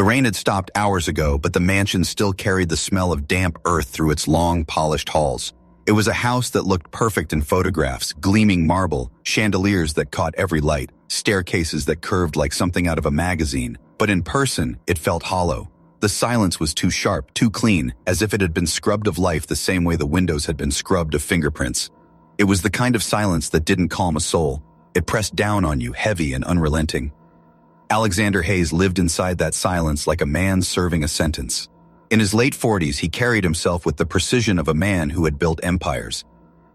The rain had stopped hours ago, but the mansion still carried the smell of damp earth through its long, polished halls. It was a house that looked perfect in photographs, gleaming marble, chandeliers that caught every light, staircases that curved like something out of a magazine. But in person, it felt hollow. The silence was too sharp, too clean, as if it had been scrubbed of life the same way the windows had been scrubbed of fingerprints. It was the kind of silence that didn't calm a soul. It pressed down on you, heavy and unrelenting. Alexander Hayes lived inside that silence like a man serving a sentence. In his late 40s, he carried himself with the precision of a man who had built empires.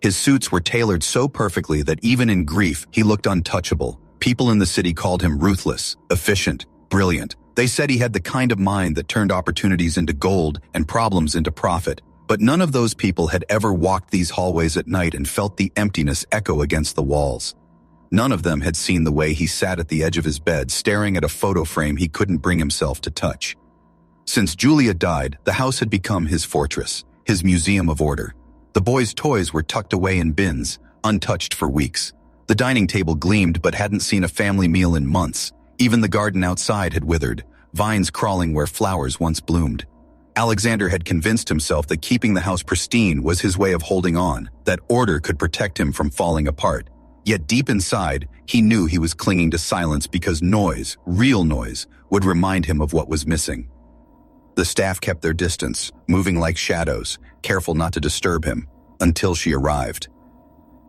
His suits were tailored so perfectly that even in grief, he looked untouchable. People in the city called him ruthless, efficient, brilliant. They said he had the kind of mind that turned opportunities into gold and problems into profit. But none of those people had ever walked these hallways at night and felt the emptiness echo against the walls. None of them had seen the way he sat at the edge of his bed, staring at a photo frame he couldn't bring himself to touch. Since Julia died, the house had become his fortress, his museum of order. The boys' toys were tucked away in bins, untouched for weeks. The dining table gleamed but hadn't seen a family meal in months. Even the garden outside had withered, vines crawling where flowers once bloomed. Alexander had convinced himself that keeping the house pristine was his way of holding on, that order could protect him from falling apart. Yet deep inside, he knew he was clinging to silence because noise, real noise, would remind him of what was missing. The staff kept their distance, moving like shadows, careful not to disturb him, until she arrived.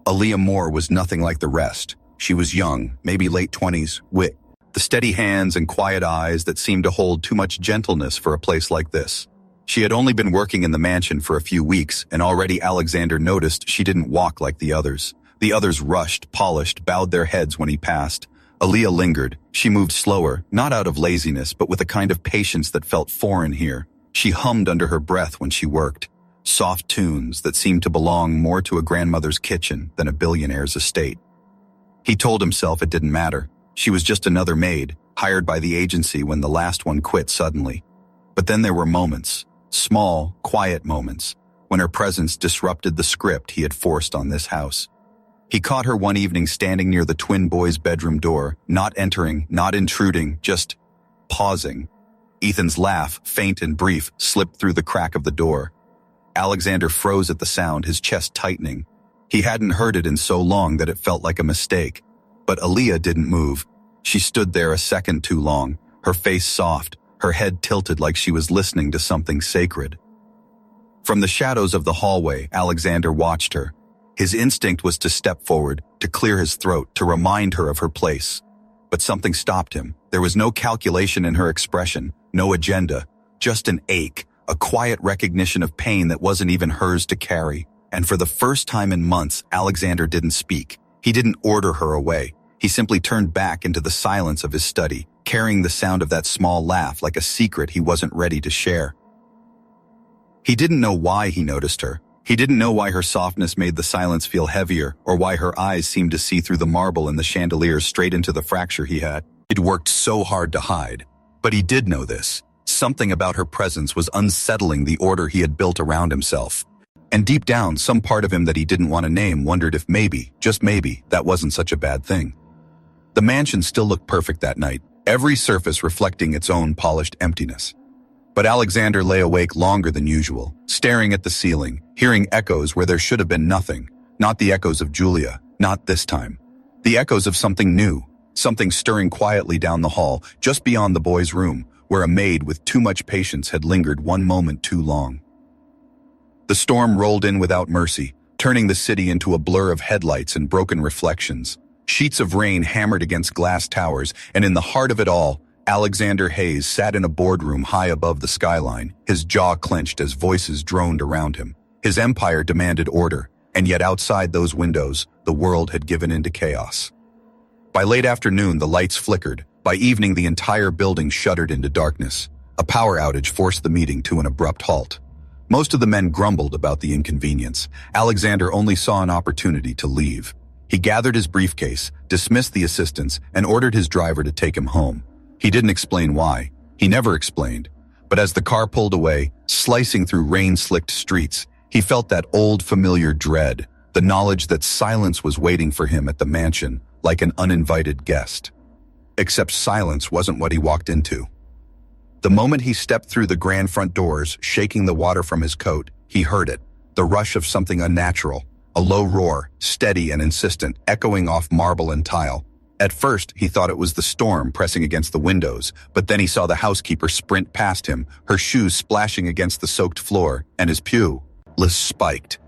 Aaliyah Moore was nothing like the rest. She was young, maybe late 20s, wit, the steady hands and quiet eyes that seemed to hold too much gentleness for a place like this. She had only been working in the mansion for a few weeks, and already Alexander noticed she didn't walk like the others. The others rushed, polished, bowed their heads when he passed. Aaliyah lingered. She moved slower, not out of laziness, but with a kind of patience that felt foreign here. She hummed under her breath when she worked. Soft tunes that seemed to belong more to a grandmother's kitchen than a billionaire's estate. He told himself it didn't matter. She was just another maid, hired by the agency when the last one quit suddenly. But then there were moments, small, quiet moments, when her presence disrupted the script he had forced on this house. He caught her one evening standing near the twin boys' bedroom door, not entering, not intruding, just pausing. Ethan's laugh, faint and brief, slipped through the crack of the door. Alexander froze at the sound, his chest tightening. He hadn't heard it in so long that it felt like a mistake. But Aaliyah didn't move. She stood there a second too long, her face soft, her head tilted like she was listening to something sacred. From the shadows of the hallway, Alexander watched her. His instinct was to step forward, to clear his throat, to remind her of her place. But something stopped him. There was no calculation in her expression, no agenda, just an ache, a quiet recognition of pain that wasn't even hers to carry. And for the first time in months, Alexander didn't speak. He didn't order her away. He simply turned back into the silence of his study, carrying the sound of that small laugh like a secret he wasn't ready to share. He didn't know why he noticed her. He didn't know why her softness made the silence feel heavier, or why her eyes seemed to see through the marble in the chandelier straight into the fracture he had. It worked so hard to hide. But he did know this. Something about her presence was unsettling the order he had built around himself. And deep down, some part of him that he didn't want to name wondered if maybe, just maybe, that wasn't such a bad thing. The mansion still looked perfect that night, every surface reflecting its own polished emptiness. But Alexander lay awake longer than usual, staring at the ceiling, hearing echoes where there should have been nothing. Not the echoes of Julia, not this time. The echoes of something new, something stirring quietly down the hall, just beyond the boys' room, where a maid with too much patience had lingered one moment too long. The storm rolled in without mercy, turning the city into a blur of headlights and broken reflections. Sheets of rain hammered against glass towers, and in the heart of it all, Alexander Hayes sat in a boardroom high above the skyline, his jaw clenched as voices droned around him. His empire demanded order, and yet outside those windows, the world had given into chaos. By late afternoon, the lights flickered. By evening, the entire building shuddered into darkness. A power outage forced the meeting to an abrupt halt. Most of the men grumbled about the inconvenience. Alexander only saw an opportunity to leave. He gathered his briefcase, dismissed the assistants, and ordered his driver to take him home. He didn't explain why. He never explained. But as the car pulled away, slicing through rain-slicked streets, he felt that old familiar dread, the knowledge that silence was waiting for him at the mansion, like an uninvited guest. Except silence wasn't what he walked into. The moment he stepped through the grand front doors, shaking the water from his coat, he heard it, the rush of something unnatural, a low roar, steady and insistent, echoing off marble and tile. At first, he thought it was the storm pressing against the windows, but then he saw the housekeeper sprint past him, her shoes splashing against the soaked floor, and his lifeless spiked.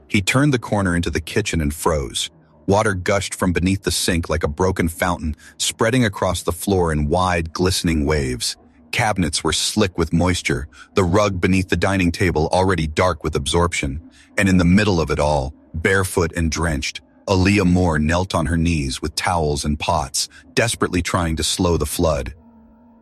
He turned the corner into the kitchen and froze. Water gushed from beneath the sink like a broken fountain, spreading across the floor in wide, glistening waves. Cabinets were slick with moisture, the rug beneath the dining table already dark with absorption, and in the middle of it all, barefoot and drenched, Aaliyah Moore knelt on her knees with towels and pots, desperately trying to slow the flood.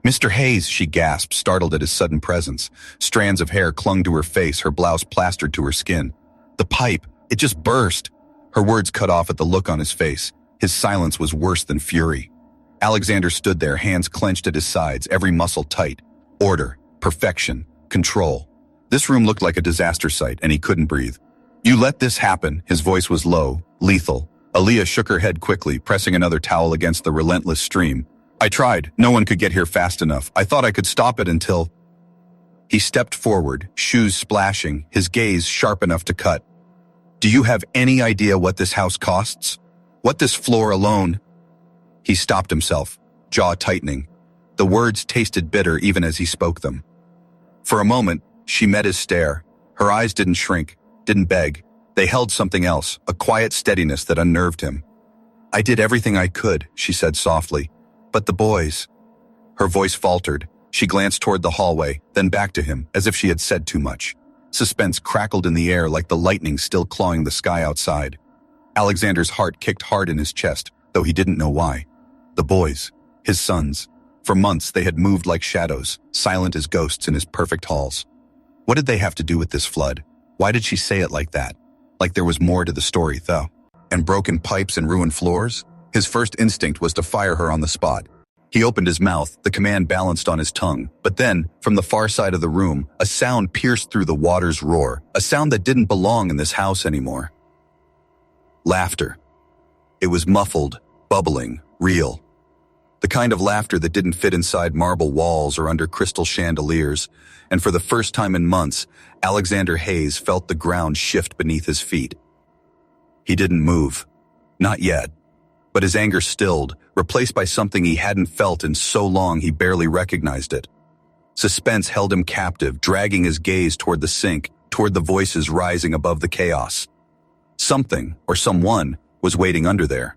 "Mr. Hayes," she gasped, startled at his sudden presence. Strands of hair clung to her face, her blouse plastered to her skin. "The pipe, it just burst." Her words cut off at the look on his face. His silence was worse than fury. Alexander stood there, hands clenched at his sides, every muscle tight. Order, perfection, control. This room looked like a disaster site, and he couldn't breathe. "You let this happen." His voice was low, lethal. Aaliyah shook her head quickly, pressing another towel against the relentless stream. "I tried. No one could get here fast enough. I thought I could stop it until—" He stepped forward, shoes splashing, his gaze sharp enough to cut. "Do you have any idea what this house costs? What this floor alone—" He stopped himself, jaw tightening. The words tasted bitter even as he spoke them. For a moment, she met his stare. Her eyes didn't shrink, didn't beg. They held something else, a quiet steadiness that unnerved him. "I did everything I could," she said softly. "But the boys—" Her voice faltered. She glanced toward the hallway, then back to him, as if she had said too much. Suspense crackled in the air like the lightning still clawing the sky outside. Alexander's heart kicked hard in his chest, though he didn't know why. The boys, his sons. For months they had moved like shadows, silent as ghosts in his perfect halls. What did they have to do with this flood? Why did she say it like that? Like there was more to the story, though. And broken pipes and ruined floors? His first instinct was to fire her on the spot. He opened his mouth, the command balanced on his tongue. But then, from the far side of the room, a sound pierced through the water's roar, a sound that didn't belong in this house anymore. Laughter. It was muffled, bubbling, real. The kind of laughter that didn't fit inside marble walls or under crystal chandeliers, and for the first time in months, Alexander Hayes felt the ground shift beneath his feet. He didn't move. Not yet. But his anger stilled, replaced by something he hadn't felt in so long he barely recognized it. Suspense held him captive, dragging his gaze toward the sink, toward the voices rising above the chaos. Something, or someone, was waiting under there.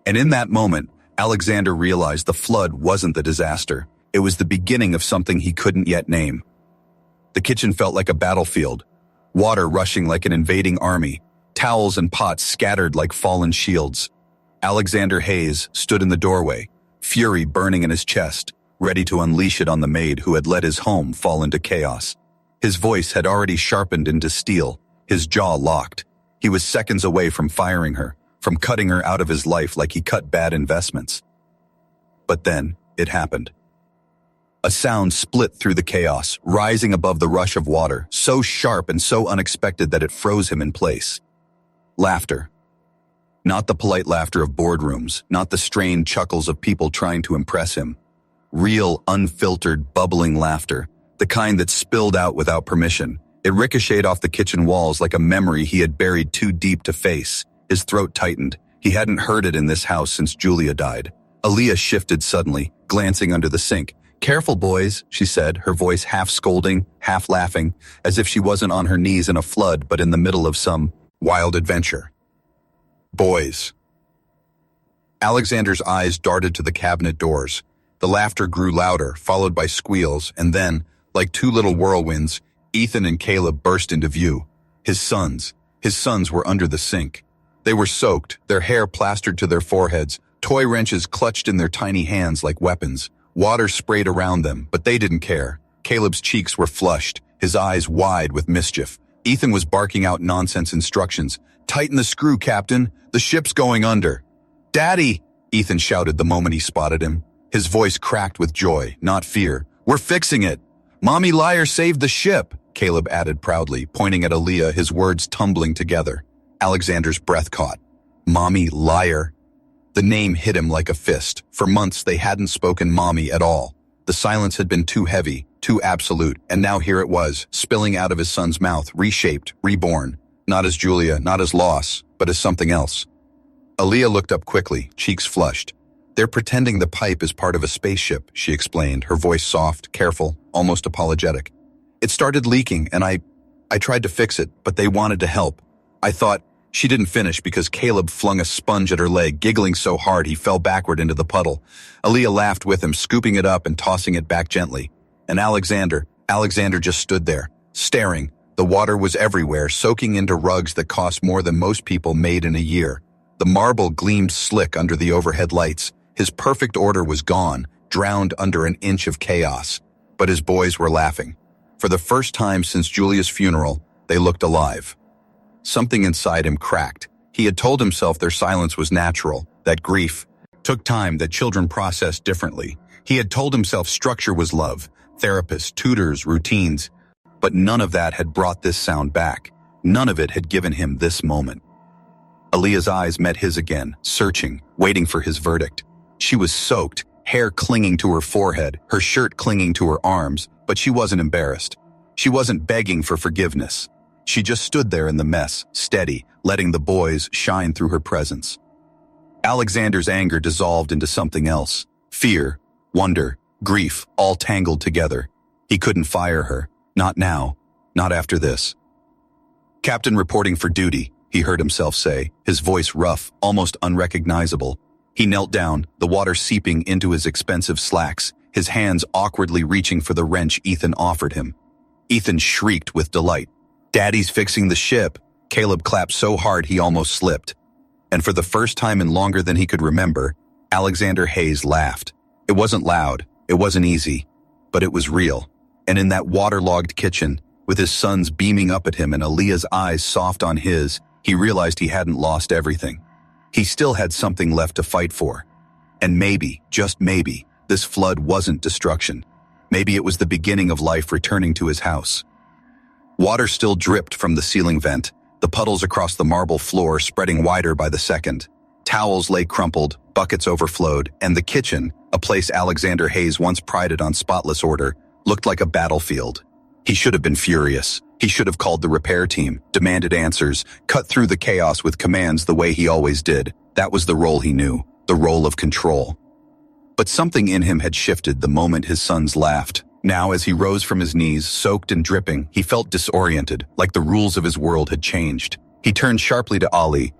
And in that moment, Alexander realized the flood wasn't the disaster. It was the beginning of something he couldn't yet name. The kitchen felt like a battlefield, water rushing like an invading army, towels and pots scattered like fallen shields. Alexander Hayes stood in the doorway, fury burning in his chest, ready to unleash it on the maid who had let his home fall into chaos. His voice had already sharpened into steel, his jaw locked. He was seconds away from firing her, from cutting her out of his life like he cut bad investments. But then, it happened. A sound split through the chaos, rising above the rush of water, so sharp and so unexpected that it froze him in place. Laughter. Not the polite laughter of boardrooms, not the strained chuckles of people trying to impress him. Real, unfiltered, bubbling laughter, the kind that spilled out without permission. It ricocheted off the kitchen walls like a memory he had buried too deep to face. His throat tightened. He hadn't heard it in this house since Julia died. Aaliyah shifted suddenly, glancing under the sink. "Careful, boys," she said, her voice half scolding, half laughing, as if she wasn't on her knees in a flood but in the middle of some wild adventure. "Boys." Alexander's eyes darted to the cabinet doors. The laughter grew louder, followed by squeals, and then, like two little whirlwinds, Ethan and Caleb burst into view. His sons were under the sink. They were soaked, their hair plastered to their foreheads, toy wrenches clutched in their tiny hands like weapons. Water sprayed around them, but they didn't care. Caleb's cheeks were flushed, his eyes wide with mischief. Ethan was barking out nonsense instructions. "Tighten the screw, Captain. The ship's going under." "Daddy!" Ethan shouted the moment he spotted him. His voice cracked with joy, not fear. "We're fixing it." "Mommy Liar saved the ship," Caleb added proudly, pointing at Aaliyah, his words tumbling together. Alexander's breath caught. Mommy Liar. The name hit him like a fist. For months they hadn't spoken mommy at all. The silence had been too heavy, too absolute, and now here it was, spilling out of his son's mouth, reshaped, reborn. Not as Julia, not as loss, but as something else. Aaliyah looked up quickly, cheeks flushed. "They're pretending the pipe is part of a spaceship," she explained, her voice soft, careful, almost apologetic. "It started leaking, and I tried to fix it, but they wanted to help. I thought..." She didn't finish because Caleb flung a sponge at her leg, giggling so hard he fell backward into the puddle. Aaliyah laughed with him, scooping it up and tossing it back gently. And Alexander just stood there, staring. The water was everywhere, soaking into rugs that cost more than most people made in a year. The marble gleamed slick under the overhead lights. His perfect order was gone, drowned under an inch of chaos. But his boys were laughing. For the first time since Julia's funeral, they looked alive. Something inside him cracked. He had told himself their silence was natural, that grief took time, that children processed differently. He had told himself structure was love, therapists, tutors, routines. But none of that had brought this sound back. None of it had given him this moment. Aaliyah's eyes met his again, searching, waiting for his verdict. She was soaked, hair clinging to her forehead, her shirt clinging to her arms, but she wasn't embarrassed. She wasn't begging for forgiveness. She just stood there in the mess, steady, letting the boys shine through her presence. Alexander's anger dissolved into something else. Fear, wonder, grief, all tangled together. He couldn't fire her. Not now. Not after this. "Captain reporting for duty," he heard himself say, his voice rough, almost unrecognizable. He knelt down, the water seeping into his expensive slacks, his hands awkwardly reaching for the wrench Ethan offered him. Ethan shrieked with delight. "Daddy's fixing the ship." Caleb clapped so hard he almost slipped. And for the first time in longer than he could remember, Alexander Hayes laughed. It wasn't loud, it wasn't easy, but it was real. And in that waterlogged kitchen, with his sons beaming up at him and Aaliyah's eyes soft on his, he realized he hadn't lost everything. He still had something left to fight for. And maybe, just maybe, this flood wasn't destruction. Maybe it was the beginning of life returning to his house. Water still dripped from the ceiling vent, the puddles across the marble floor spreading wider by the second. Towels lay crumpled, buckets overflowed, and the kitchen, a place Alexander Hayes once prided on spotless order, looked like a battlefield. He should have been furious. He should have called the repair team, demanded answers, cut through the chaos with commands the way he always did. That was the role he knew, the role of control. But something in him had shifted the moment his sons laughed. Now, as he rose from his knees, soaked and dripping, he felt disoriented, like the rules of his world had changed. He turned sharply to Ali.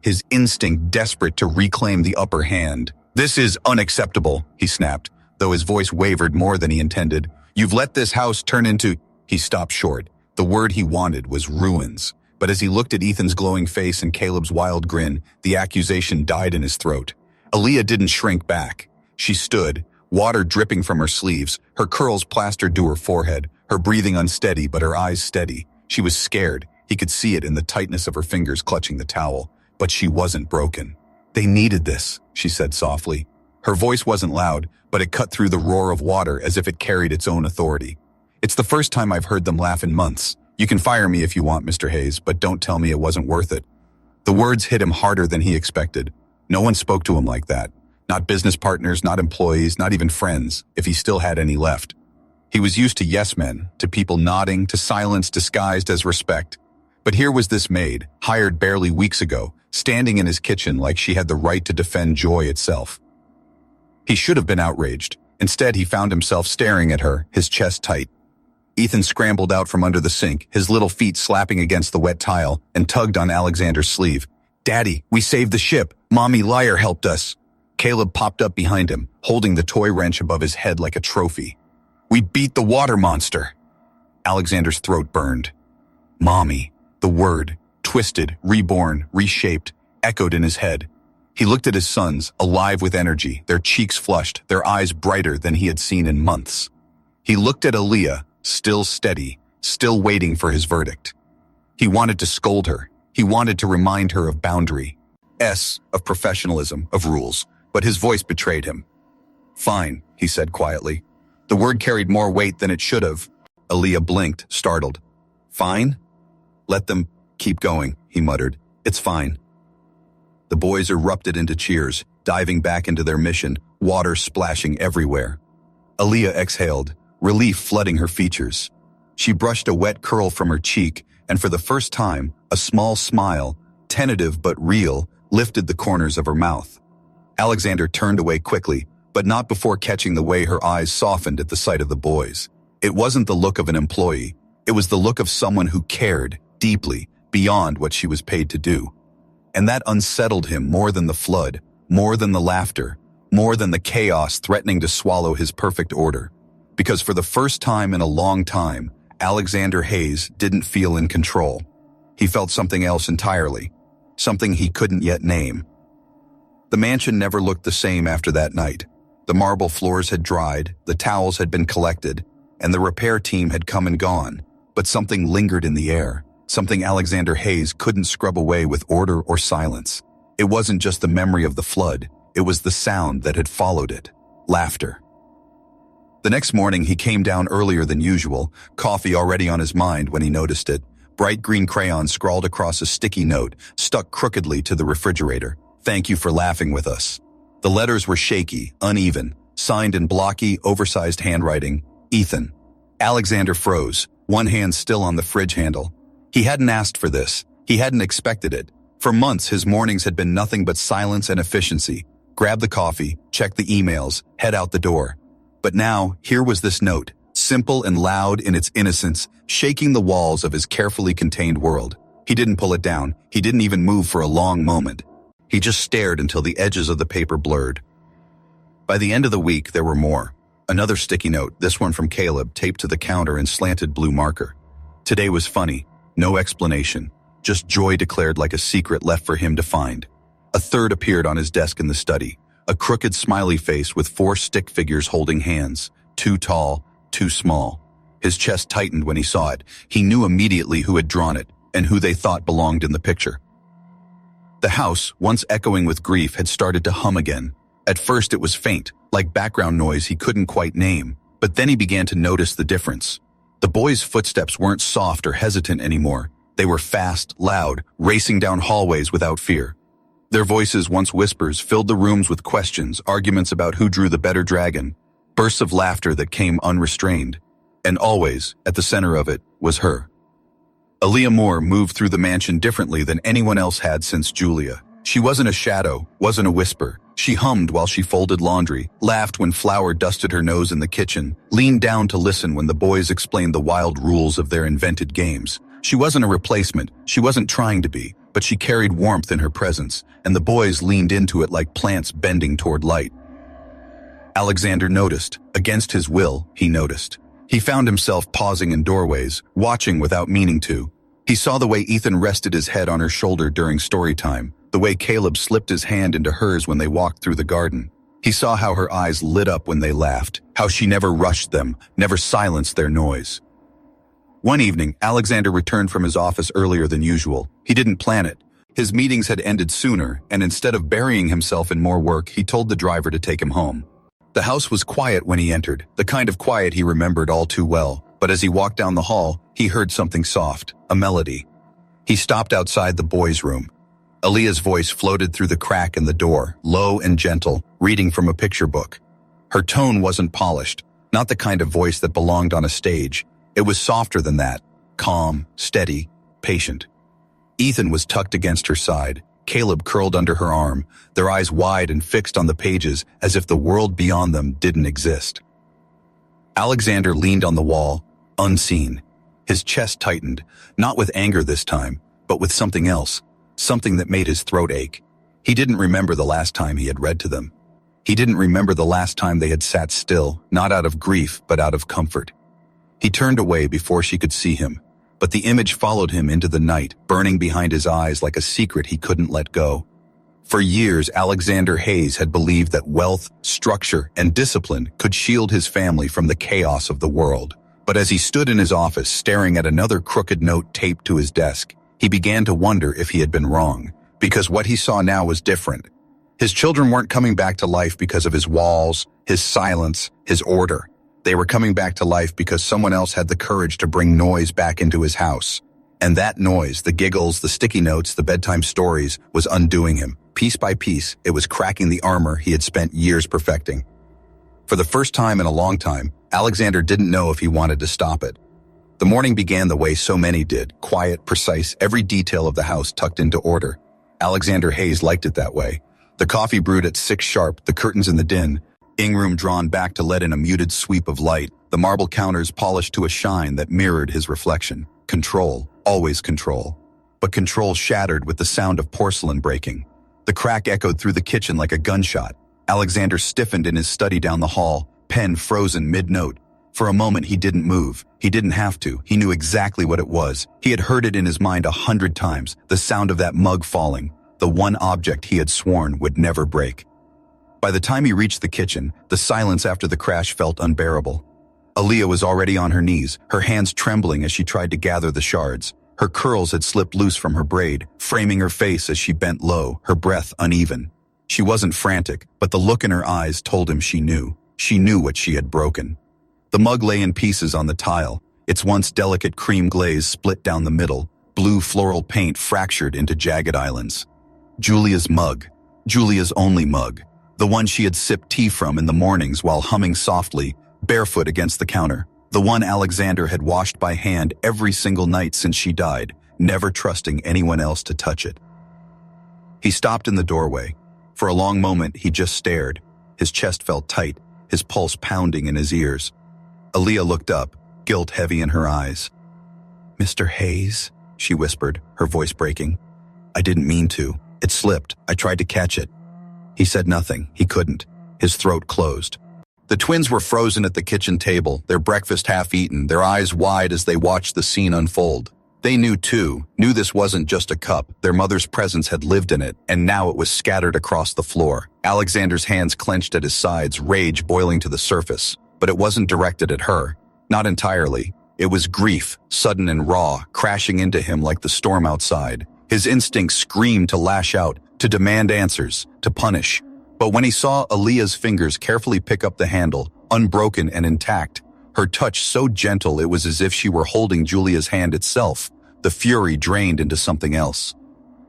His instinct desperate to reclaim the upper hand. "This is unacceptable," he snapped, though his voice wavered more than he intended. "You've let this house turn into..." He stopped short. The word he wanted was ruins. But as he looked at Ethan's glowing face and Caleb's wild grin, the accusation died in his throat. Aaliyah didn't shrink back. She stood, water dripping from her sleeves, her curls plastered to her forehead, her breathing unsteady but her eyes steady. She was scared. He could see it in the tightness of her fingers clutching the towel. But she wasn't broken. "They needed this," she said softly. Her voice wasn't loud, but it cut through the roar of water as if it carried its own authority. "It's the first time I've heard them laugh in months. You can fire me if you want, Mr. Hayes, but don't tell me it wasn't worth it." The words hit him harder than he expected. No one spoke to him like that. Not business partners, not employees, not even friends, if he still had any left. He was used to yes men, to people nodding, to silence disguised as respect. But here was this maid, hired barely weeks ago, standing in his kitchen like she had the right to defend joy itself. He should have been outraged. Instead, he found himself staring at her, his chest tight. Ethan scrambled out from under the sink, his little feet slapping against the wet tile, and tugged on Alexander's sleeve. "Daddy, we saved the ship. Mommy Liar helped us." Caleb popped up behind him, holding the toy wrench above his head like a trophy. "We beat the water monster." Alexander's throat burned. Mommy, the word, twisted, reborn, reshaped, echoed in his head. He looked at his sons, alive with energy, their cheeks flushed, their eyes brighter than he had seen in months. He looked at Aaliyah, still steady, still waiting for his verdict. He wanted to scold her. He wanted to remind her of boundary, of professionalism, of rules, but his voice betrayed him. "Fine," he said quietly. The word carried more weight than it should have. Aaliyah blinked, startled. "Fine? Let them keep going," he muttered. "It's fine." The boys erupted into cheers, diving back into their mission, water splashing everywhere. Aaliyah exhaled, relief flooding her features. She brushed a wet curl from her cheek, and for the first time, a small smile, tentative but real, lifted the corners of her mouth. Alexander turned away quickly, but not before catching the way her eyes softened at the sight of the boys. It wasn't the look of an employee. It was the look of someone who cared, deeply, beyond what she was paid to do. And that unsettled him more than the flood, more than the laughter, more than the chaos threatening to swallow his perfect order. Because for the first time in a long time, Alexander Hayes didn't feel in control. He felt something else entirely, something he couldn't yet name. The mansion never looked the same after that night. The marble floors had dried, the towels had been collected, and the repair team had come and gone, but something lingered in the air, something Alexander Hayes couldn't scrub away with order or silence. It wasn't just the memory of the flood, it was the sound that had followed it, laughter. The next morning he came down earlier than usual, coffee already on his mind when he noticed it. Bright green crayon scrawled across a sticky note, stuck crookedly to the refrigerator. "Thank you for laughing with us." The letters were shaky, uneven, signed in blocky, oversized handwriting. Ethan. Alexander froze, one hand still on the fridge handle. He hadn't asked for this. He hadn't expected it. For months, his mornings had been nothing but silence and efficiency. Grab the coffee, check the emails, head out the door. But now, here was this note, simple and loud in its innocence, shaking the walls of his carefully contained world. He didn't pull it down. He didn't even move for a long moment. He just stared until the edges of the paper blurred. By the end of the week, there were more. Another sticky note, this one from Caleb, taped to the counter in slanted blue marker. Today was funny. No explanation. Just joy declared like a secret left for him to find. A third appeared on his desk in the study. A crooked smiley face with 4 stick figures holding hands. Too tall, too small. His chest tightened when he saw it. He knew immediately who had drawn it and who they thought belonged in the picture. The house, once echoing with grief, had started to hum again. At first it was faint, like background noise he couldn't quite name, but then he began to notice the difference. The boys' footsteps weren't soft or hesitant anymore. They were fast, loud, racing down hallways without fear. Their voices, once whispers, filled the rooms with questions, arguments about who drew the better dragon, bursts of laughter that came unrestrained. And always, at the center of it, was her. Aaliyah Moore moved through the mansion differently than anyone else had since Julia. She wasn't a shadow, wasn't a whisper. She hummed while she folded laundry, laughed when flour dusted her nose in the kitchen, leaned down to listen when the boys explained the wild rules of their invented games. She wasn't a replacement, she wasn't trying to be, but she carried warmth in her presence, and the boys leaned into it like plants bending toward light. Alexander noticed. Against his will, he noticed. He found himself pausing in doorways, watching without meaning to. He saw the way Ethan rested his head on her shoulder during story time, the way Caleb slipped his hand into hers when they walked through the garden. He saw how her eyes lit up when they laughed, how she never rushed them, never silenced their noise. One evening, Alexander returned from his office earlier than usual. He didn't plan it. His meetings had ended sooner, and instead of burying himself in more work, he told the driver to take him home. The house was quiet when he entered, the kind of quiet he remembered all too well, but as he walked down the hall, he heard something soft, a melody. He stopped outside the boys' room. Aaliyah's voice floated through the crack in the door, low and gentle, reading from a picture book. Her tone wasn't polished, not the kind of voice that belonged on a stage. It was softer than that, calm, steady, patient. Ethan was tucked against her side, Caleb curled under her arm, their eyes wide and fixed on the pages as if the world beyond them didn't exist. Alexander leaned on the wall, unseen. His chest tightened, not with anger this time, but with something else, something that made his throat ache. He didn't remember the last time he had read to them. He didn't remember the last time they had sat still, not out of grief, but out of comfort. He turned away before she could see him, but the image followed him into the night, burning behind his eyes like a secret he couldn't let go. For years, Alexander Hayes had believed that wealth, structure, and discipline could shield his family from the chaos of the world. But as he stood in his office staring at another crooked note taped to his desk, he began to wonder if he had been wrong, because what he saw now was different. His children weren't coming back to life because of his walls, his silence, his order. They were coming back to life because someone else had the courage to bring noise back into his house. And that noise, the giggles, the sticky notes, the bedtime stories, was undoing him. Piece by piece, it was cracking the armor he had spent years perfecting. For the first time in a long time, Alexander didn't know if he wanted to stop it. The morning began the way so many did, quiet, precise, every detail of the house tucked into order. Alexander Hayes liked it that way. The coffee brewed at 6 sharp, the curtains in the din, room drawn back to let in a muted sweep of light, the marble counters polished to a shine that mirrored his reflection. Control, always control. But control shattered with the sound of porcelain breaking. The crack echoed through the kitchen like a gunshot. Alexander stiffened in his study down the hall, pen frozen mid-note. For a moment he didn't move. He didn't have to. He knew exactly what it was. He had heard it in his mind 100 times, the sound of that mug falling, the one object he had sworn would never break. By the time he reached the kitchen, the silence after the crash felt unbearable. Aaliyah was already on her knees, her hands trembling as she tried to gather the shards. Her curls had slipped loose from her braid, framing her face as she bent low, her breath uneven. She wasn't frantic, but the look in her eyes told him she knew. She knew what she had broken. The mug lay in pieces on the tile, its once delicate cream glaze split down the middle, blue floral paint fractured into jagged islands. Julia's mug. Julia's only mug. The one she had sipped tea from in the mornings while humming softly, barefoot against the counter. The one Alexander had washed by hand every single night since she died, never trusting anyone else to touch it. He stopped in the doorway. For a long moment, he just stared. His chest felt tight, his pulse pounding in his ears. Aaliyah looked up, guilt heavy in her eyes. "Mr. Hayes," she whispered, her voice breaking. "I didn't mean to. It slipped. I tried to catch it." He said nothing. He couldn't. His throat closed. The twins were frozen at the kitchen table, their breakfast half-eaten, their eyes wide as they watched the scene unfold. They knew too, knew this wasn't just a cup. Their mother's presence had lived in it, and now it was scattered across the floor. Alexander's hands clenched at his sides, rage boiling to the surface. But it wasn't directed at her. Not entirely. It was grief, sudden and raw, crashing into him like the storm outside. His instincts screamed to lash out, to demand answers, to punish. But when he saw Aaliyah's fingers carefully pick up the handle, unbroken and intact, her touch so gentle it was as if she were holding Julia's hand itself, the fury drained into something else.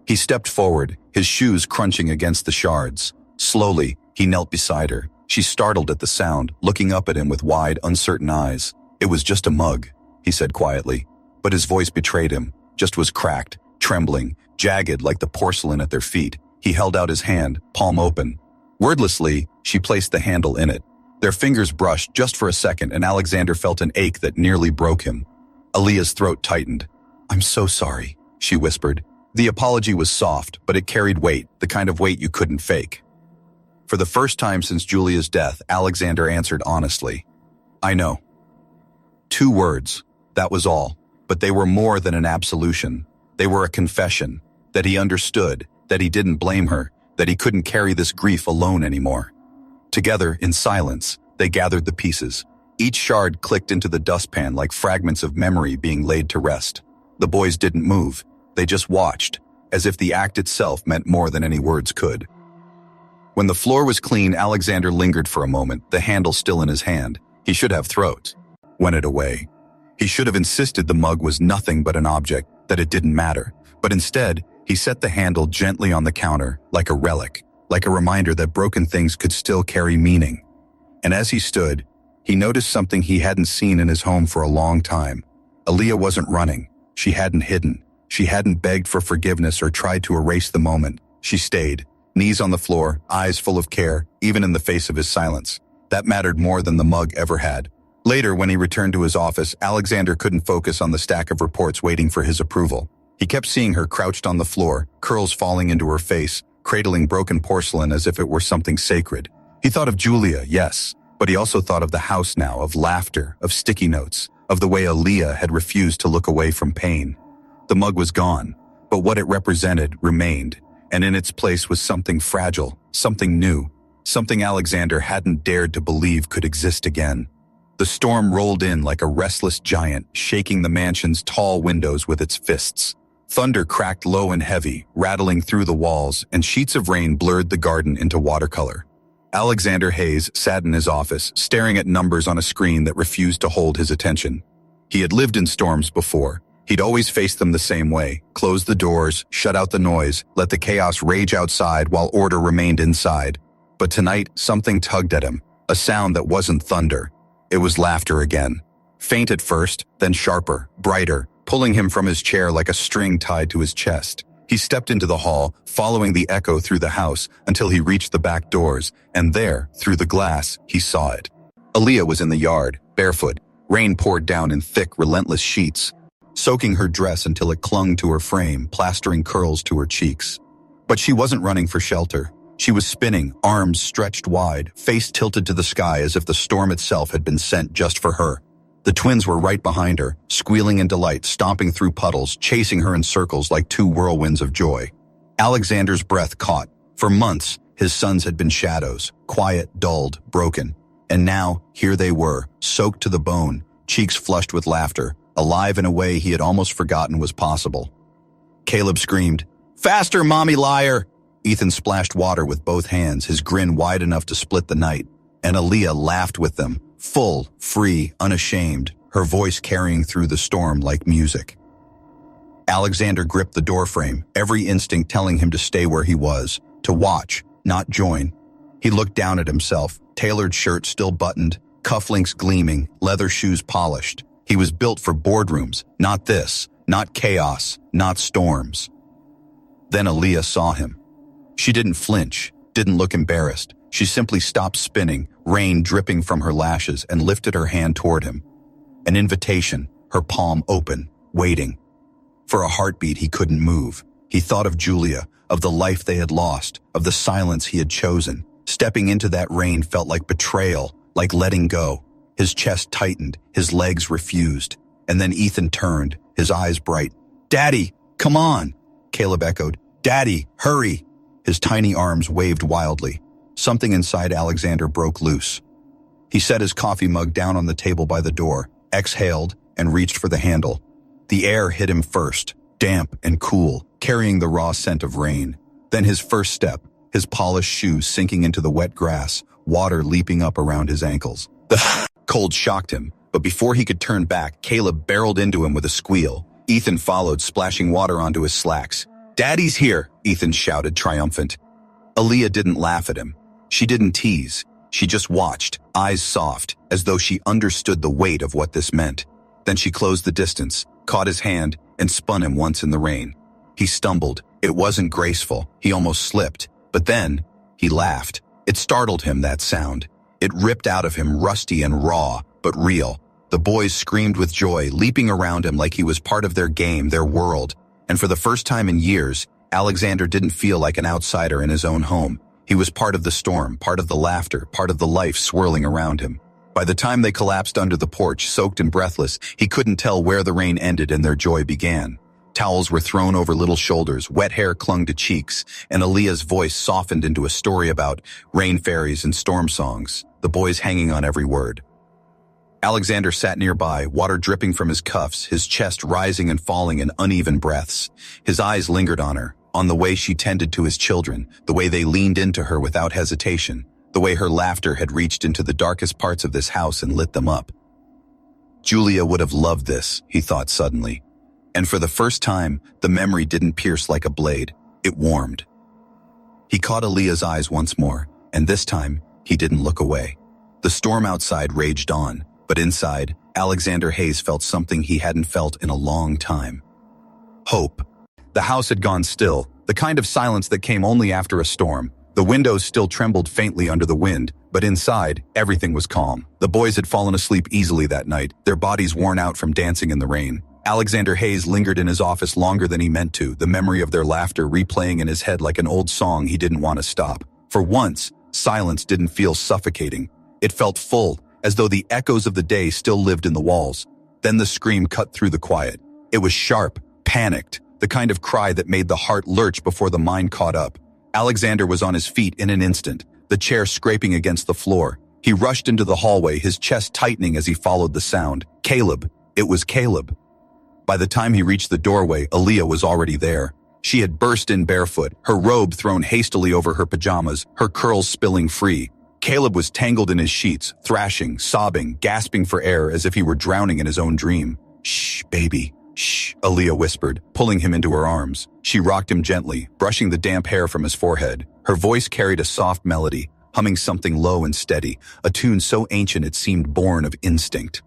He stepped forward, his shoes crunching against the shards. Slowly, he knelt beside her. She startled at the sound, looking up at him with wide, uncertain eyes. "It was just a mug," he said quietly. But his voice betrayed him, just was cracked, trembling, jagged like the porcelain at their feet. He held out his hand, palm open. Wordlessly, she placed the handle in it. Their fingers brushed just for a second, and Alexander felt an ache that nearly broke him. Aaliyah's throat tightened. "I'm so sorry," she whispered. The apology was soft, but it carried weight, the kind of weight you couldn't fake. For the first time since Julia's death, Alexander answered honestly. "I know." 2 words, that was all, but they were more than an absolution. They were a confession, that he understood, that he didn't blame her, that he couldn't carry this grief alone anymore. Together, in silence, they gathered the pieces. Each shard clicked into the dustpan like fragments of memory being laid to rest. The boys didn't move. They just watched, as if the act itself meant more than any words could. When the floor was clean, Alexander lingered for a moment, the handle still in his hand. He should have thrown it away. He should have insisted the mug was nothing but an object, that it didn't matter. But instead, he set the handle gently on the counter, like a relic, like a reminder that broken things could still carry meaning. And as he stood, he noticed something he hadn't seen in his home for a long time. Aaliyah wasn't running. She hadn't hidden. She hadn't begged for forgiveness or tried to erase the moment. She stayed, knees on the floor, eyes full of care, even in the face of his silence. That mattered more than the mug ever had. Later, when he returned to his office, Alexander couldn't focus on the stack of reports waiting for his approval. He kept seeing her crouched on the floor, curls falling into her face, cradling broken porcelain as if it were something sacred. He thought of Julia, yes, but he also thought of the house now, of laughter, of sticky notes, of the way Aaliyah had refused to look away from pain. The mug was gone, but what it represented remained, and in its place was something fragile, something new, something Alexander hadn't dared to believe could exist again. The storm rolled in like a restless giant, shaking the mansion's tall windows with its fists. Thunder cracked low and heavy, rattling through the walls, and sheets of rain blurred the garden into watercolor. Alexander Hayes sat in his office, staring at numbers on a screen that refused to hold his attention. He had lived in storms before. He'd always faced them the same way, closed the doors, shut out the noise, let the chaos rage outside while order remained inside. But tonight, something tugged at him. A sound that wasn't thunder. It was laughter again. Faint at first, then sharper, brighter, pulling him from his chair like a string tied to his chest. He stepped into the hall, following the echo through the house until he reached the back doors, and there, through the glass, he saw it. Aaliyah was in the yard, barefoot. Rain poured down in thick, relentless sheets, soaking her dress until it clung to her frame, plastering curls to her cheeks. But she wasn't running for shelter. She was spinning, arms stretched wide, face tilted to the sky as if the storm itself had been sent just for her. The twins were right behind her, squealing in delight, stomping through puddles, chasing her in circles like two whirlwinds of joy. Alexander's breath caught. For months, his sons had been shadows, quiet, dulled, broken. And now, here they were, soaked to the bone, cheeks flushed with laughter, alive in a way he had almost forgotten was possible. Caleb screamed, "Faster, mommy liar!" Ethan splashed water with both hands, his grin wide enough to split the night. And Aaliyah laughed with them, full, free, unashamed, her voice carrying through the storm like music. Alexander gripped the doorframe, every instinct telling him to stay where he was, to watch, not join. He looked down at himself, tailored shirt still buttoned, cufflinks gleaming, leather shoes polished. He was built for boardrooms, not this, not chaos, not storms. Then Aaliyah saw him. She didn't flinch, didn't look embarrassed. She simply stopped spinning, rain dripping from her lashes, and lifted her hand toward him. An invitation, her palm open, waiting. For a heartbeat he couldn't move. He thought of Julia, of the life they had lost, of the silence he had chosen. Stepping into that rain felt like betrayal, like letting go. His chest tightened, his legs refused. And then Ethan turned, his eyes bright. "Daddy, come on!" Caleb echoed. "Daddy, hurry!" His tiny arms waved wildly. Something inside Alexander broke loose. He set his coffee mug down on the table by the door, exhaled, and reached for the handle. The air hit him first, damp and cool, carrying the raw scent of rain. Then his first step, his polished shoes sinking into the wet grass, water leaping up around his ankles. The cold shocked him, but before he could turn back, Caleb barreled into him with a squeal. Ethan followed, splashing water onto his slacks. "Daddy's here," Ethan shouted, triumphant. Aaliyah didn't laugh at him. She didn't tease. She just watched, eyes soft, as though she understood the weight of what this meant. Then she closed the distance, caught his hand, and spun him once in the rain. He stumbled. It wasn't graceful. He almost slipped. But then, he laughed. It startled him, that sound. It ripped out of him, rusty and raw, but real. The boys screamed with joy, leaping around him like he was part of their game, their world. And for the first time in years, Alexander didn't feel like an outsider in his own home. He was part of the storm, part of the laughter, part of the life swirling around him. By the time they collapsed under the porch, soaked and breathless, he couldn't tell where the rain ended and their joy began. Towels were thrown over little shoulders, wet hair clung to cheeks, and Aaliyah's voice softened into a story about rain fairies and storm songs, the boys hanging on every word. Alexander sat nearby, water dripping from his cuffs, his chest rising and falling in uneven breaths. His eyes lingered on her, on the way she tended to his children, the way they leaned into her without hesitation, the way her laughter had reached into the darkest parts of this house and lit them up. Julia would have loved this, he thought suddenly. And for the first time, the memory didn't pierce like a blade. It warmed. He caught Aaliyah's eyes once more, and this time, he didn't look away. The storm outside raged on, but inside, Alexander Hayes felt something he hadn't felt in a long time. Hope. The house had gone still, the kind of silence that came only after a storm. The windows still trembled faintly under the wind, but inside, everything was calm. The boys had fallen asleep easily that night, their bodies worn out from dancing in the rain. Alexander Hayes lingered in his office longer than he meant to, the memory of their laughter replaying in his head like an old song he didn't want to stop. For once, silence didn't feel suffocating. It felt full, as though the echoes of the day still lived in the walls. Then the scream cut through the quiet. It was sharp, panicked, the kind of cry that made the heart lurch before the mind caught up. Alexander was on his feet in an instant, the chair scraping against the floor. He rushed into the hallway, his chest tightening as he followed the sound. Caleb. It was Caleb. By the time he reached the doorway, Aaliyah was already there. She had burst in barefoot, her robe thrown hastily over her pajamas, her curls spilling free. Caleb was tangled in his sheets, thrashing, sobbing, gasping for air as if he were drowning in his own dream. "Shh, baby, shh," Aaliyah whispered, pulling him into her arms. She rocked him gently, brushing the damp hair from his forehead. Her voice carried a soft melody. humming something low and steady, a tune so ancient it seemed born of instinct.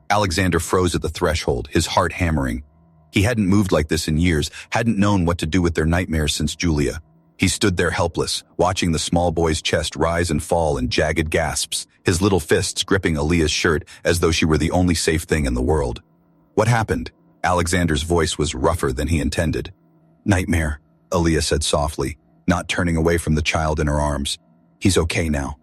Alexander froze at the threshold, his heart hammering. He hadn't moved like this in years, hadn't known what to do with their nightmares since Julia. He stood there helpless, watching the small boy's chest rise and fall in jagged gasps, his little fists gripping Aaliyah's shirt as though she were the only safe thing in the world. What happened? Alexander's voice was rougher than he intended. Nightmare, Aaliyah said softly, not turning away from the child in her arms. He's okay now.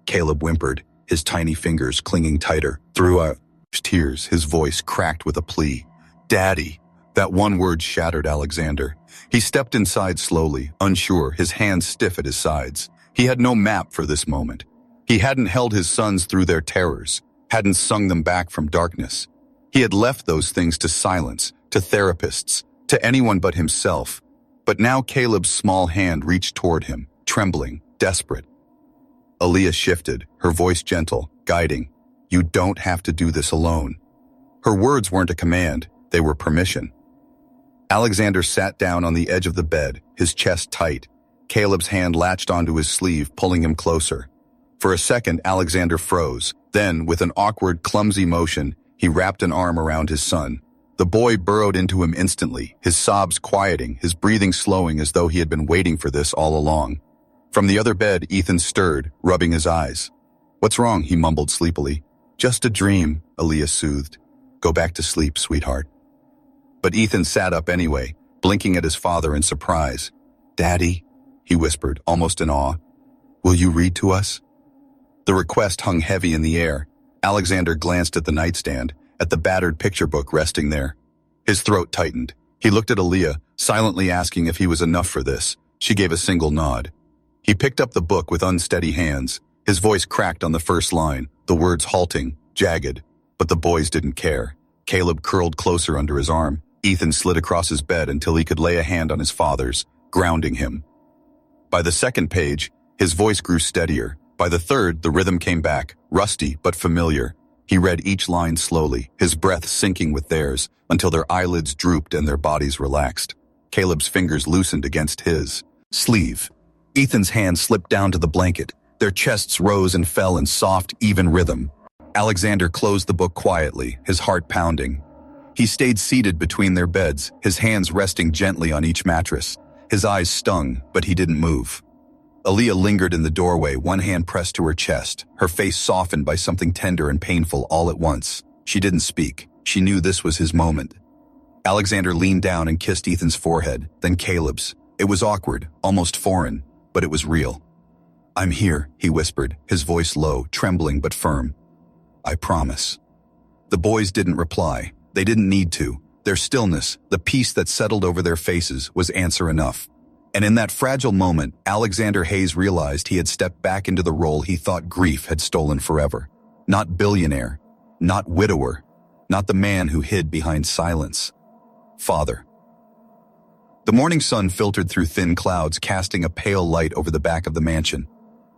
Caleb whimpered, his tiny fingers clinging tighter. Through tears, his voice cracked with a plea. Daddy. That one word shattered Alexander. He stepped inside slowly, unsure, his hands stiff at his sides. He had no map for this moment. He hadn't held his sons through their terrors, hadn't sung them back from darkness. He had left those things to silence, to therapists, to anyone but himself. But now Caleb's small hand reached toward him, trembling, desperate. Aaliyah shifted, her voice gentle, guiding. You don't have to do this alone. Her words weren't a command, they were permission. Alexander sat down on the edge of the bed, his chest tight. Caleb's hand latched onto his sleeve, pulling him closer. For a second, Alexander froze. Then, with an awkward, clumsy motion, he wrapped an arm around his son. The boy burrowed into him instantly, his sobs quieting, his breathing slowing as though he had been waiting for this all along. From the other bed, Ethan stirred, rubbing his eyes. What's wrong? He mumbled sleepily. Just a dream, Aaliyah soothed. Go back to sleep, sweetheart. But Ethan sat up anyway, blinking at his father in surprise. Daddy, he whispered, almost in awe. Will you read to us? The request hung heavy in the air. Alexander glanced at the nightstand, at the battered picture book resting there. His throat tightened. He looked at Aaliyah, silently asking if he was enough for this. She gave a single nod. He picked up the book with unsteady hands. His voice cracked on the first line, the words halting, jagged. But the boys didn't care. Caleb curled closer under his arm. Ethan slid across his bed until he could lay a hand on his father's, grounding him. By the second page, his voice grew steadier. By the third, the rhythm came back, rusty but familiar. He read each line slowly, his breath syncing with theirs, until their eyelids drooped and their bodies relaxed. Caleb's fingers loosened against his sleeve. Ethan's hand slipped down to the blanket. Their chests rose and fell in soft, even rhythm. Alexander closed the book quietly, his heart pounding. He stayed seated between their beds, his hands resting gently on each mattress. His eyes stung, but he didn't move. Aaliyah lingered in the doorway, one hand pressed to her chest, her face softened by something tender and painful all at once. She didn't speak. She knew this was his moment. Alexander leaned down and kissed Ethan's forehead, then Caleb's. It was awkward, almost foreign, but it was real. I'm here, he whispered, his voice low, trembling but firm. I promise. The boys didn't reply. They didn't need to. Their stillness, the peace that settled over their faces, was answer enough. And in that fragile moment, Alexander Hayes realized he had stepped back into the role he thought grief had stolen forever. Not billionaire, not widower, not the man who hid behind silence. Father. The morning sun filtered through thin clouds, casting a pale light over the back of the mansion.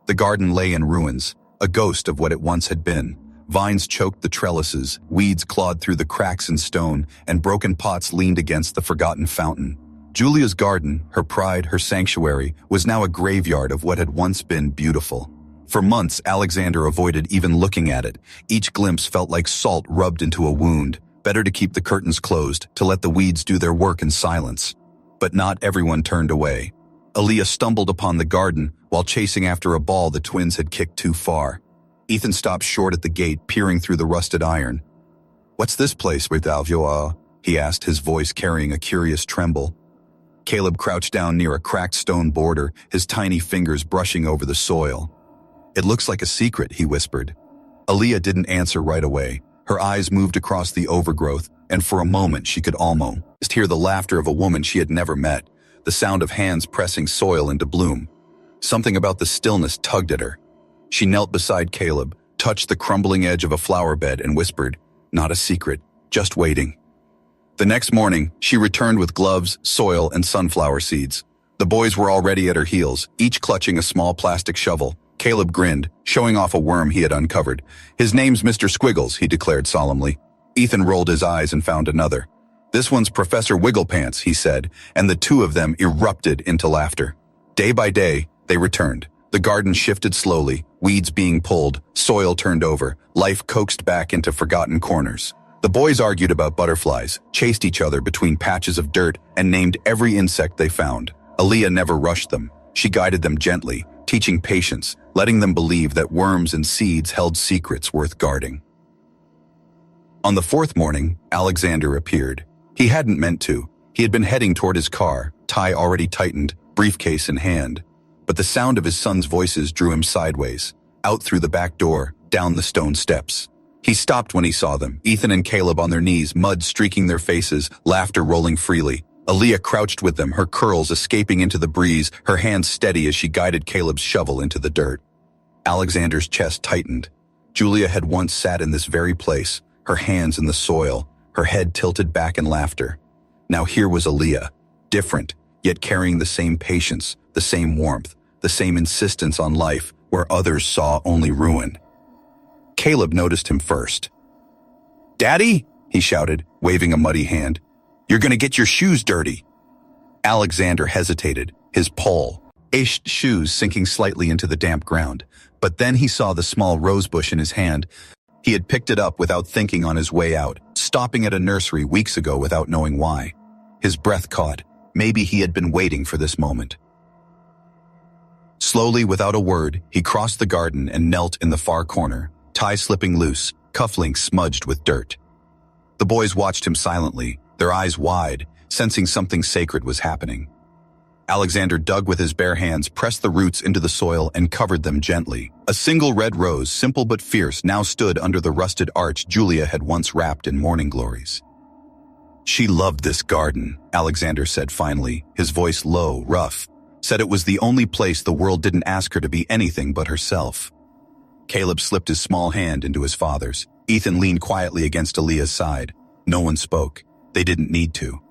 The garden lay in ruins, a ghost of what it once had been. Vines choked the trellises, weeds clawed through the cracks in stone, and broken pots leaned against the forgotten fountain. Julia's garden, her pride, her sanctuary, was now a graveyard of what had once been beautiful. For months, Alexander avoided even looking at it. Each glimpse felt like salt rubbed into a wound. Better to keep the curtains closed, to let the weeds do their work in silence. But not everyone turned away. Aaliyah stumbled upon the garden while chasing after a ball the twins had kicked too far. Ethan stopped short at the gate, peering through the rusted iron. What's this place, Ridalvioa? He asked, his voice carrying a curious tremble. Caleb crouched down near a cracked stone border, his tiny fingers brushing over the soil. It looks like a secret, he whispered. Aaliyah didn't answer right away. Her eyes moved across the overgrowth, and for a moment she could almost hear the laughter of a woman she had never met, the sound of hands pressing soil into bloom. Something about the stillness tugged at her. She knelt beside Caleb, touched the crumbling edge of a flower bed, and whispered, not a secret, just waiting. The next morning, she returned with gloves, soil, and sunflower seeds. The boys were already at her heels, each clutching a small plastic shovel. Caleb grinned, showing off a worm he had uncovered. His name's Mr. Squiggles, he declared solemnly. Ethan rolled his eyes and found another. This one's Professor Wigglepants, he said, and the two of them erupted into laughter. Day by day, they returned. The garden shifted slowly, weeds being pulled, soil turned over, life coaxed back into forgotten corners. The boys argued about butterflies, chased each other between patches of dirt, and named every insect they found. Aaliyah never rushed them. She guided them gently, teaching patience, letting them believe that worms and seeds held secrets worth guarding. On the fourth morning, Alexander appeared. He hadn't meant to. He had been heading toward his car, tie already tightened, briefcase in hand. But the sound of his son's voices drew him sideways, out through the back door, down the stone steps. He stopped when he saw them, Ethan and Caleb on their knees, mud streaking their faces, laughter rolling freely. Aaliyah crouched with them, her curls escaping into the breeze, her hands steady as she guided Caleb's shovel into the dirt. Alexander's chest tightened. Julia had once sat in this very place, her hands in the soil, her head tilted back in laughter. Now here was Aaliyah, different, yet carrying the same patience, the same warmth, the same insistence on life where others saw only ruin. Caleb noticed him first. "Daddy," he shouted, waving a muddy hand. "You're gonna get your shoes dirty." Alexander hesitated, his pole-ish shoes sinking slightly into the damp ground. But then he saw the small rosebush in his hand. He had picked it up without thinking on his way out, stopping at a nursery weeks ago without knowing why. His breath caught. Maybe he had been waiting for this moment. Slowly, without a word, he crossed the garden and knelt in the far corner, tie slipping loose, cufflinks smudged with dirt. The boys watched him silently, their eyes wide, sensing something sacred was happening. Alexander dug with his bare hands, pressed the roots into the soil, and covered them gently. A single red rose, simple but fierce, now stood under the rusted arch Julia had once wrapped in morning glories. "She loved this garden," Alexander said finally, his voice low, rough. Said it was the only place the world didn't ask her to be anything but herself. Caleb slipped his small hand into his father's. Ethan leaned quietly against Aaliyah's side. No one spoke. They didn't need to.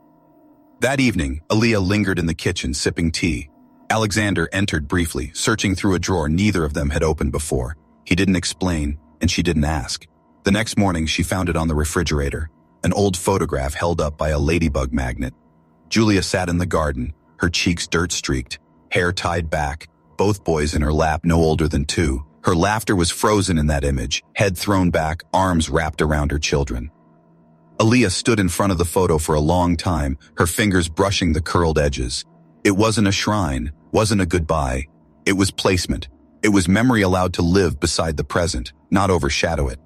That evening, Aaliyah lingered in the kitchen sipping tea. Alexander entered briefly, searching through a drawer neither of them had opened before. He didn't explain, and she didn't ask. The next morning, she found it on the refrigerator, an old photograph held up by a ladybug magnet. Julia sat in the garden, her cheeks dirt-streaked, hair tied back, both boys in her lap no older than 2. Her laughter was frozen in that image, head thrown back, arms wrapped around her children. Aaliyah stood in front of the photo for a long time, her fingers brushing the curled edges. It wasn't a shrine, wasn't a goodbye. It was placement. It was memory allowed to live beside the present, not overshadow it.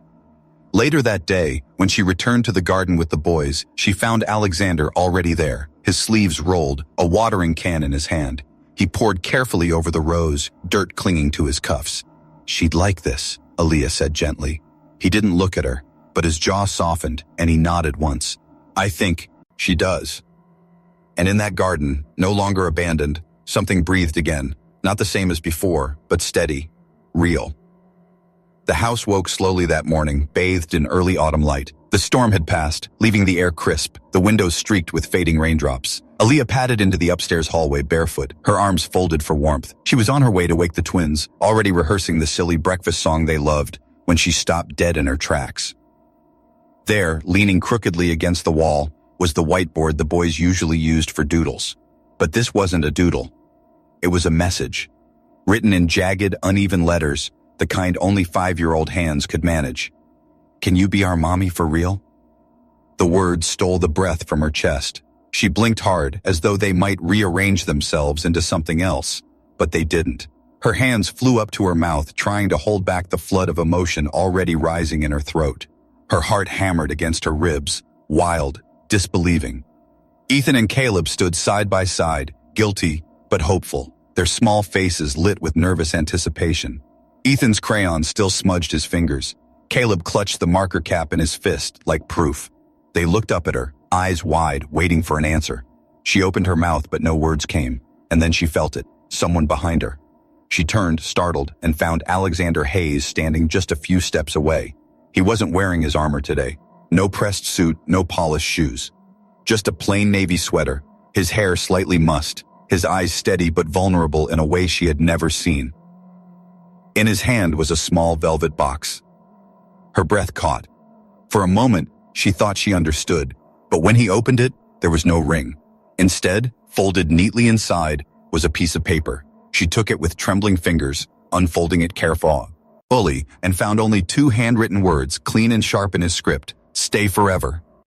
Later that day, when she returned to the garden with the boys, she found Alexander already there, his sleeves rolled, a watering can in his hand. He poured carefully over the rose, dirt clinging to his cuffs. "She'd like this," Aaliyah said gently. He didn't look at her, but his jaw softened, and he nodded once. "I think she does." And in that garden, no longer abandoned, something breathed again, not the same as before, but steady, real. The house woke slowly that morning, bathed in early autumn light. The storm had passed, leaving the air crisp, the windows streaked with fading raindrops. Aaliyah padded into the upstairs hallway barefoot, her arms folded for warmth. She was on her way to wake the twins, already rehearsing the silly breakfast song they loved, when she stopped dead in her tracks. There, leaning crookedly against the wall, was the whiteboard the boys usually used for doodles. But this wasn't a doodle. It was a message, written in jagged, uneven letters, the kind only 5-year-old hands could manage. "Can you be our mommy for real?" The words stole the breath from her chest. She blinked hard, as though they might rearrange themselves into something else, but they didn't. Her hands flew up to her mouth, trying to hold back the flood of emotion already rising in her throat. Her heart hammered against her ribs, wild, disbelieving. Ethan and Caleb stood side by side, guilty but hopeful, their small faces lit with nervous anticipation. Ethan's crayon still smudged his fingers. Caleb clutched the marker cap in his fist, like proof. They looked up at her, eyes wide, waiting for an answer. She opened her mouth, but no words came, and then she felt it, someone behind her. She turned, startled, and found Alexander Hayes standing just a few steps away. He wasn't wearing his armor today. No pressed suit, no polished shoes. Just a plain navy sweater, his hair slightly mussed, his eyes steady but vulnerable in a way she had never seen. In his hand was a small velvet box. Her breath caught. For a moment, she thought she understood, but when he opened it, there was no ring. Instead, folded neatly inside, was a piece of paper, She took it with trembling fingers, unfolding it carefully, and found only two handwritten words, clean and sharp in his script: "Stay forever."